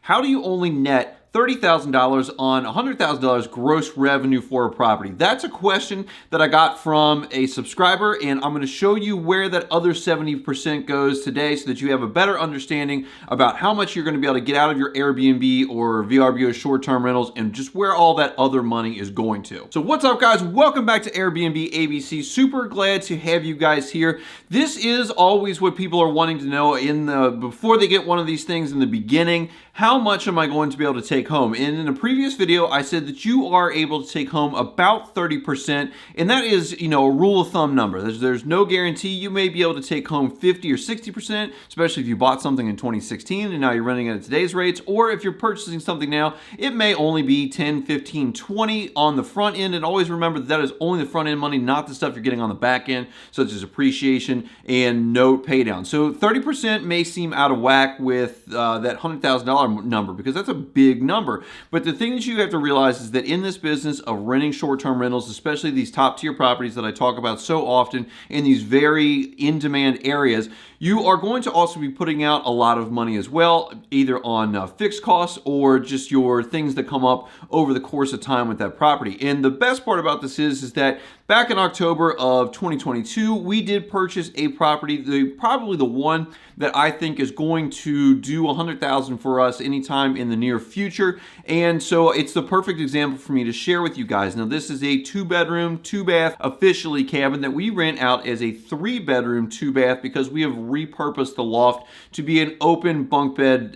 How do you only net $30,000 on $100,000 gross revenue for a property? That's a question that I got from a subscriber, and I'm going to show you where that other 70% goes today so that you have a better understanding about how much you're going to be able to get out of your Airbnb or VRBO short-term rentals and just where all that other money is going to. So what's up, guys? Welcome back to Airbnb ABC. Super glad to have you guys here. This is always what people are wanting to know before they get one of these things in the beginning. How much am I going to be able to take home? And in a previous video, I said that you are able to take home about 30%, and that is, a rule of thumb number. There's no guarantee. You may be able to take home 50 or 60%, especially if you bought something in 2016 and now you're renting it at today's rates, or if you're purchasing something now, it may only be 10, 15, 20 on the front end. And always remember that is only the front end money, not the stuff you're getting on the back end, such as appreciation and note pay down. So 30% may seem out of whack with that $100,000 number, because that's a big number. But the thing that you have to realize is that in this business of renting short-term rentals, especially these top tier properties that I talk about so often in these very in-demand areas, you are going to also be putting out a lot of money as well, either on fixed costs or just your things that come up over the course of time with that property. And the best part about this is that back in October of 2022, we did purchase a property, probably the one that I think is going to do $100,000 for us anytime in the near future. And so it's the perfect example for me to share with you guys. Now, this is a 2-bedroom, 2-bath officially cabin that we rent out as a 3-bedroom, 2-bath because we have repurposed the loft to be an open bunk bed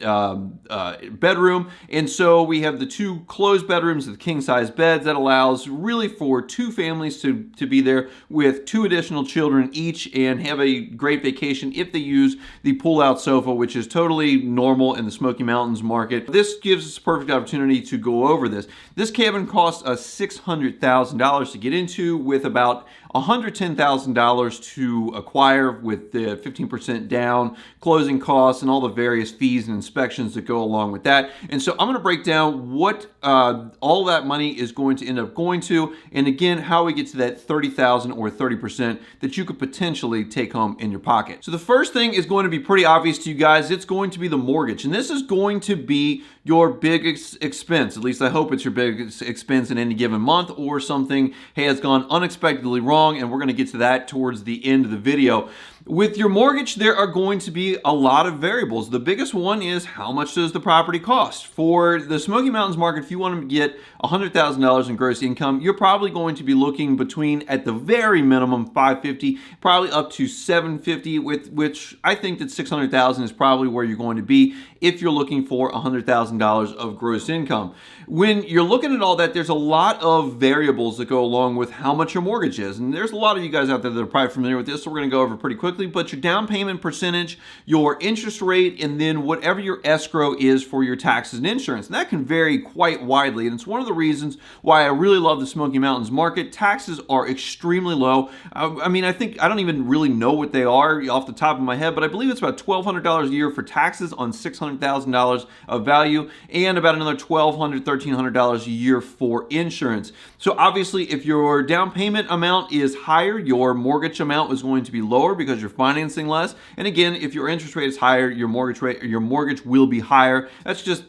bedroom. And so we have the 2 closed bedrooms with king-size beds that allows really for 2 families to be there with 2 additional children each and have a great vacation if they use the pull-out sofa, which is totally normal in the Smoky Mountains market. This gives us a perfect opportunity to go over this. This cabin costs us $600,000 to get into, with about $110,000 to acquire, with the 15% down, closing costs, and all the various fees and inspections that go along with that. And so I'm going to break down what all that money is going to end up going to, and again, how we get to that $30,000 or 30% that you could potentially take home in your pocket. So the first thing is going to be pretty obvious to you guys. It's going to be the mortgage, and this is going to be your biggest expense. At least I hope it's your biggest expense in any given month, or something has gone unexpectedly wrong, and we're going to get to that towards the end of the video. With your mortgage, there are going to be a lot of variables. The biggest one is, how much does the property cost? For the Smoky Mountains market, if you want to get $100,000 in gross income, you're probably going to be looking between, at the very minimum, $550,000, probably up to $750,000, with which I think that $600,000 is probably where you're going to be if you're looking for $100,000 of gross income. When you're looking at all that, there's a lot of variables that go along with how much your mortgage is. And there's a lot of you guys out there that are probably familiar with this, so we're going to go over pretty quickly. But your down payment percentage, your interest rate, and then whatever your escrow is for your taxes and insurance. And that can vary quite widely. And it's one of the reasons why I really love the Smoky Mountains market. Taxes are extremely low. I mean, I think I don't even really know what they are off the top of my head, but I believe it's about $1,200 a year for taxes on $600,000 of value, and about another $1,200, $1,300 a year for insurance. So obviously, if your down payment amount is higher, your mortgage amount is going to be lower because you're financing less. And again, if your interest rate is higher, your mortgage will be higher. That's just,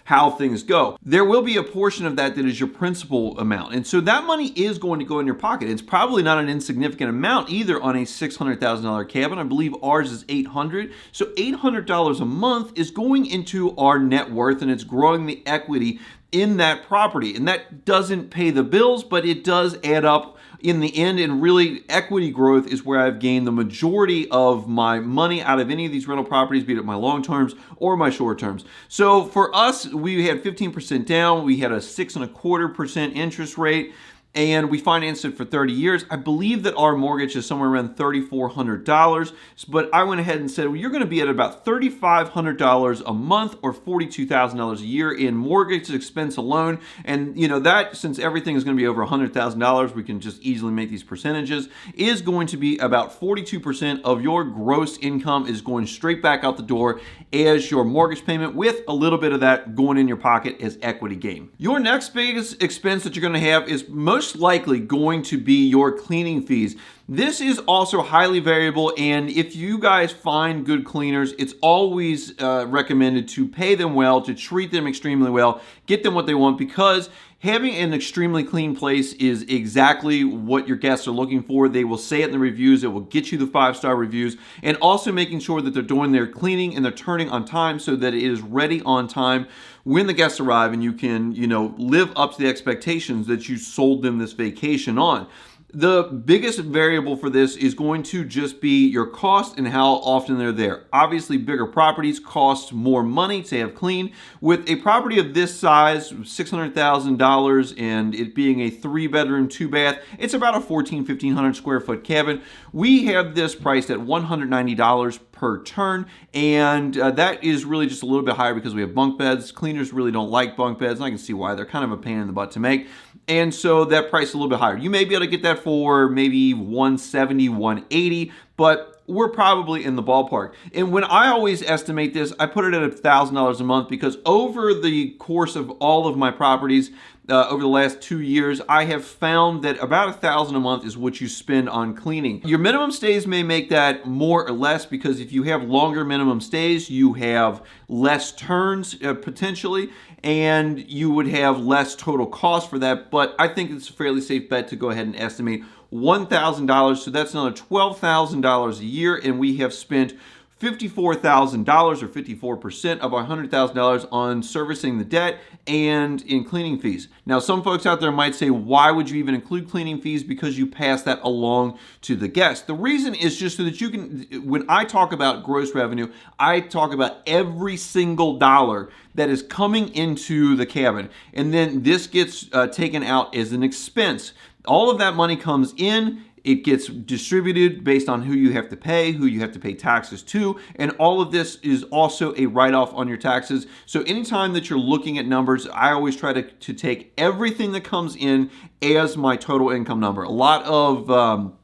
how things go. There will be a portion of that is your principal amount. And so that money is going to go in your pocket. It's probably not an insignificant amount either on a $600,000 cabin. I believe ours is $800,000. So $800 a month is going into our net worth, and it's growing the equity in that property. And that doesn't pay the bills, but it does add up in the end. And really, equity growth is where I've gained the majority of my money out of any of these rental properties, be it my long terms or my short terms. So for us, we had 15% down. We had a 6.25% interest rate, and we financed it for 30 years. I believe that our mortgage is somewhere around $3,400, but I went ahead and said, well, you're going to be at about $3,500 a month, or $42,000 a year in mortgage expense alone. And that, since everything is going to be over $100,000, we can just easily make these percentages, is going to be about 42% of your gross income is going straight back out the door as your mortgage payment, with a little bit of that going in your pocket as equity gain. Your next biggest expense that you're going to have is most most likely going to be your cleaning fees. This is also highly variable, and if you guys find good cleaners, it's always recommended to pay them well, to treat them extremely well, get them what they want, because having an extremely clean place is exactly what your guests are looking for. They will say it in the reviews. It will get you the 5-star reviews. And also making sure that they're doing their cleaning and they're turning on time so that it is ready on time when the guests arrive, and you can, live up to the expectations that you sold them this vacation on. The biggest variable for this is going to just be your cost and how often they're there. Obviously, bigger properties cost more money to have clean. With a property of this size, $600,000, and it being a 3-bedroom, 2-bath, it's about a 1,500 square foot cabin. We have this priced at $190 per turn, and that is really just a little bit higher because we have bunk beds. Cleaners really don't like bunk beds, and I can see why. They're kind of a pain in the butt to make. And so that price is a little bit higher. You may be able to get that for maybe $170, $180, but we're probably in the ballpark. And when I always estimate this, I put it at $1,000 a month, because over the course of all of my properties, over the last 2 years, I have found that about $1,000 a month is what you spend on cleaning. Your minimum stays may make that more or less, because if you have longer minimum stays, you have less turns potentially, and you would have less total cost for that. But I think it's a fairly safe bet to go ahead and estimate $1,000. So that's another $12,000 a year, and we have spent $54,000 or 54% of our $100,000 on servicing the debt and in cleaning fees. Now, some folks out there might say, why would you even include cleaning fees? Because you pass that along to the guest. The reason is just so that you can, when I talk about gross revenue, I talk about every single dollar that is coming into the cabin. And then this gets taken out as an expense. All of that money comes in. It gets distributed based on who you have to pay taxes to, and all of this is also a write-off on your taxes. So anytime that you're looking at numbers, I always try to take everything that comes in as my total income number. A lot of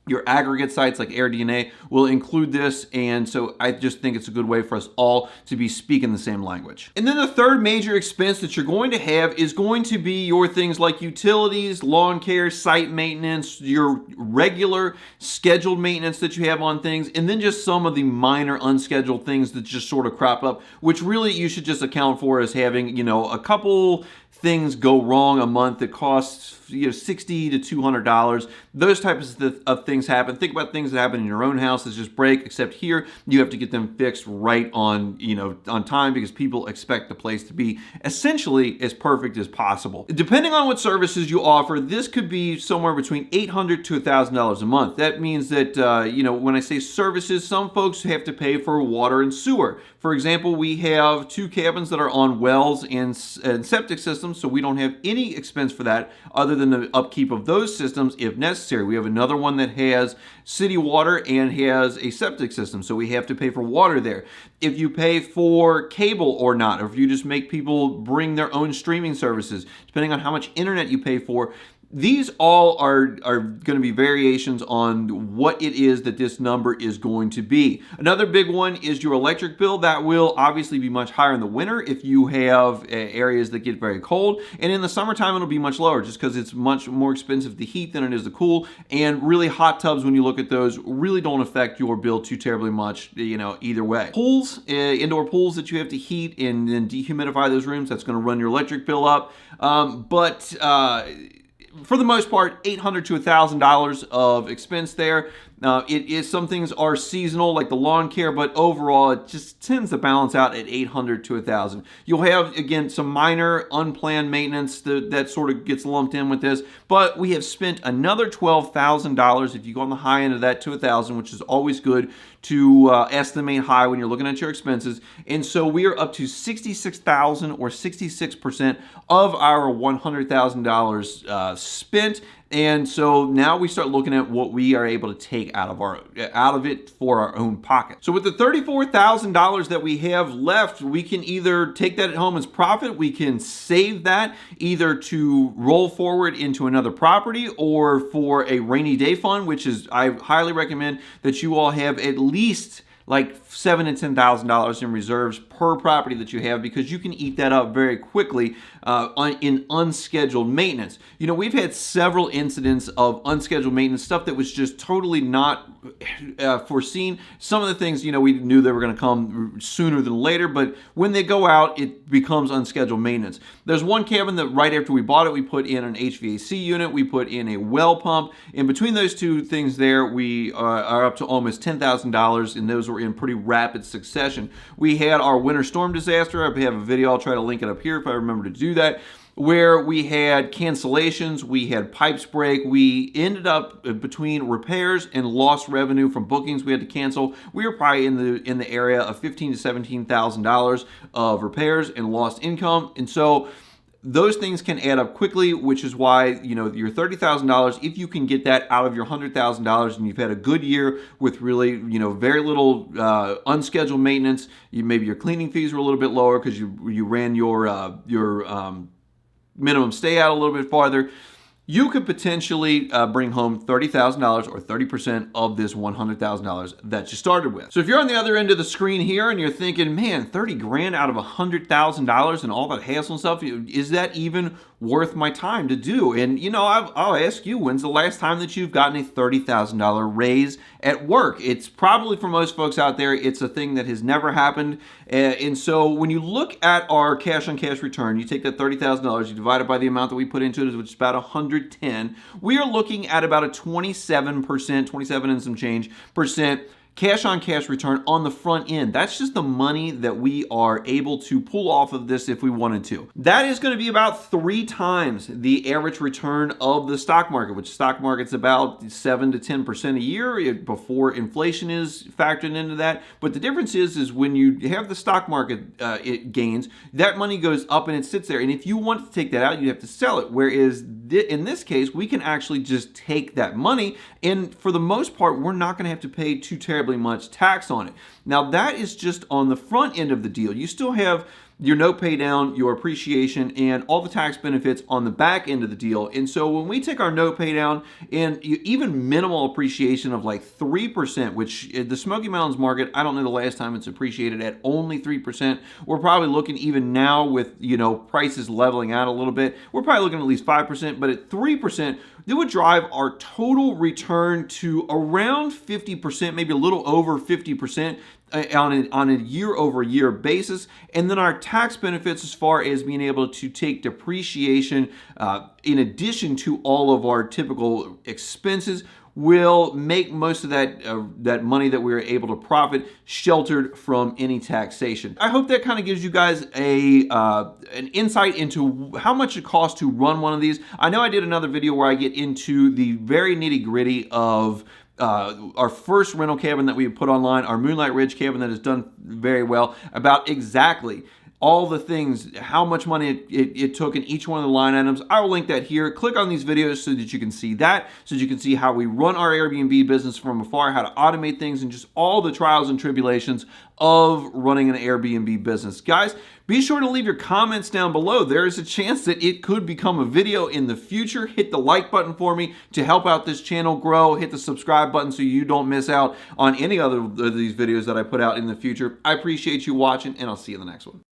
your aggregate sites like Airbnb will include this, and so I just think it's a good way for us all to be speaking the same language. And then the third major expense that you're going to have is going to be your things like utilities, lawn care, site maintenance, your regular scheduled maintenance that you have on things, and then just some of the minor unscheduled things that just sort of crop up, which really you should just account for as having, a couple things go wrong a month that costs $60 to $200. Those types of things happen. Think about things that happen in your own house that just break, except here you have to get them fixed right on time, because people expect the place to be essentially as perfect as possible. Depending on what services you offer, this could be somewhere between $800 to $1,000 a month. That means that when I say services, some folks have to pay for water and sewer. For example, we have 2 cabins that are on wells and septic systems, so we don't have any expense for that other than the upkeep of those systems if necessary. We have another one that has city water and has a septic system, so we have to pay for water there. If you pay for cable or not, or if you just make people bring their own streaming services, depending on how much internet you pay for, these all are going to be variations on what it is that this number is going to be. Another big one is your electric bill. That will obviously be much higher in the winter if you have areas that get very cold. And in the summertime, it'll be much lower just because it's much more expensive to heat than it is to cool. And really, hot tubs, when you look at those, really don't affect your bill too terribly much, either way. Pools, indoor pools that you have to heat and then dehumidify those rooms, that's going to run your electric bill up. For the most part, $800 to $1,000 of expense there. Some things are seasonal, like the lawn care, but overall it just tends to balance out at $800 to $1,000. You'll have, again, some minor unplanned maintenance that sort of gets lumped in with this, but we have spent another $12,000 if you go on the high end of that to $1,000, which is always good to estimate high when you're looking at your expenses. And so we are up to $66,000 or 66% of our $100,000 spent. And so now we start looking at what we are able to take out of it for our own pocket. So with the $34,000 that we have left, we can either take that at home as profit, we can save that either to roll forward into another property or for a rainy day fund, which is, I highly recommend that you all have at least like $7,000 to $10,000 in reserves per property that you have, because you can eat that up very quickly in unscheduled maintenance. You know, we've had several incidents of unscheduled maintenance, stuff that was just totally not foreseen. Some of the things, you know, we knew they were going to come sooner than later, but when they go out, it becomes unscheduled maintenance. There's one cabin that right after we bought it, we put in an HVAC unit, we put in a well pump. In between those two things there, we are up to almost $10,000, and those were in pretty rapid succession. We had our winter storm disaster. I have a video, I'll try to link it up here if I remember to do that, where we had cancellations, we had pipes break, we ended up between repairs and lost revenue from bookings we had to cancel. We were probably in the area of $15,000 to $17,000 of repairs and lost income. And so those things can add up quickly, which is why, you know, your $30,000, if you can get that out of your $100,000 and you've had a good year with really, you know, very little unscheduled maintenance, maybe your cleaning fees were a little bit lower because you ran your minimum stay out a little bit farther, you could potentially bring home $30,000 or 30% of this $100,000 that you started with. So if you're on the other end of the screen here and you're thinking, man, 30 grand out of $100,000 and all that hassle and stuff, is that even worth my time to do? And you know, I'll ask you, when's the last time that you've gotten a $30,000 raise at work? It's probably, for most folks out there, it's a thing that has never happened. And so when you look at our cash on cash return, you take that $30,000, you divide it by the amount that we put into it, which is about 110. We are looking at about a 27%, 27 and some change percent cash on cash return on the front end. That's just the money that we are able to pull off of this if we wanted to. That is going to be about 3 times the average return of the stock market, which stock market's about 7 to 10% a year before inflation is factored into that. But the difference is when you have the stock market it gains, that money goes up and it sits there. And if you want to take that out, you have to sell it. Whereas in this case, we can actually just take that money, and for the most part, we're not going to have to pay too terribly much tax on it. Now, that is just on the front end of the deal. You still have your note pay down, your appreciation, and all the tax benefits on the back end of the deal. And so when we take our note pay down and even minimal appreciation of like 3%, which the Smoky Mountains market, I don't know the last time it's appreciated at only 3%. We're probably looking, even now with, you know, prices leveling out a little bit, we're probably looking at least 5%, but at 3%, it would drive our total return to around 50%, maybe a little over 50%. On a year-over-year basis. And then our tax benefits, as far as being able to take depreciation in addition to all of our typical expenses, will make most of that money that we're able to profit sheltered from any taxation. I hope that kind of gives you guys an insight into how much it costs to run one of these. I know I did another video where I get into the very nitty-gritty of our first rental cabin that we put online, our Moonlight Ridge cabin that has done very well, about exactly all the things, how much money it took in each one of the line items. I will link that here. Click on these videos so that you can see that, so that you can see how we run our Airbnb business from afar, how to automate things, and just all the trials and tribulations of running an Airbnb business. Guys, be sure to leave your comments down below. There is a chance that it could become a video in the future. Hit the like button for me to help out this channel grow. Hit the subscribe button so you don't miss out on any other of these videos that I put out in the future. I appreciate you watching, and I'll see you in the next one.